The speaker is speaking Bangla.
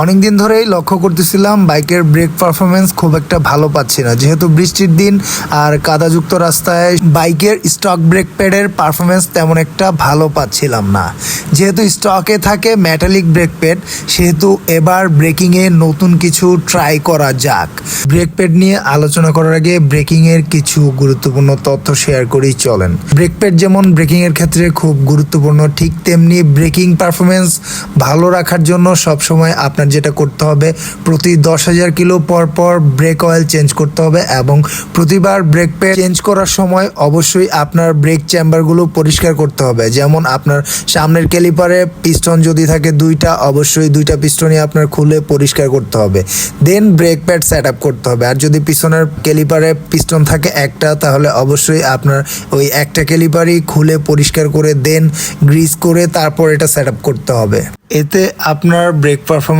অনেকদিন ধরেই লক্ষ্য করতেছিলাম বাইকের ব্রেক পারফরমেন্স খুব একটা ভালো পাচ্ছি না, যেহেতু বৃষ্টির দিন আর কাদাযুক্ত রাস্তায় বাইকের স্টক ব্রেক প্যাডের পারফরমেন্স তেমন একটা ভালো পাচ্ছিলাম না। যেহেতু স্টকে থাকে মেটালিক ব্রেক প্যাড, সেহেতু এবার ব্রেকিংয়ে নতুন কিছু ট্রাই করা যাক। ব্রেক প্যাড নিয়ে আলোচনা করার আগে ব্রেকিংয়ের কিছু গুরুত্বপূর্ণ তথ্য শেয়ার করেই চলেন। ব্রেক প্যাড যেমন ব্রেকিংয়ের ক্ষেত্রে খুব গুরুত্বপূর্ণ, ঠিক তেমনি ব্রেকিং পারফরমেন্স ভালো রাখার জন্য সবসময় আপনার যেটা করতে হবে, প্রতি 10,000 কিলো পর পর ব্রেক অয়েল চেঞ্জ করতে হবে এবং প্রতিবার ব্রেক প্যাড চেঞ্জ করার সময় অবশ্যই আপনার ব্রেক চেম্বারগুলো পরিষ্কার করতে হবে। যেমন আপনার সামনের ক্যালিপারে পিস্টন যদি থাকে দুইটা, অবশ্যই দুইটা পিস্টনই আপনার খুলে পরিষ্কার করতে হবে, দেন ব্রেক প্যাড সেট আপ করতে হবে। আর যদি পিছনের ক্যালিপারে পিস্টন থাকে একটা, তাহলে অবশ্যই আপনার ওই একটা ক্যালিপারই খুলে পরিষ্কার করে দেন গ্রিস করে তারপর এটা সেট আপ করতে হবে। এতে আপনার ব্রেক পারফরমেন্স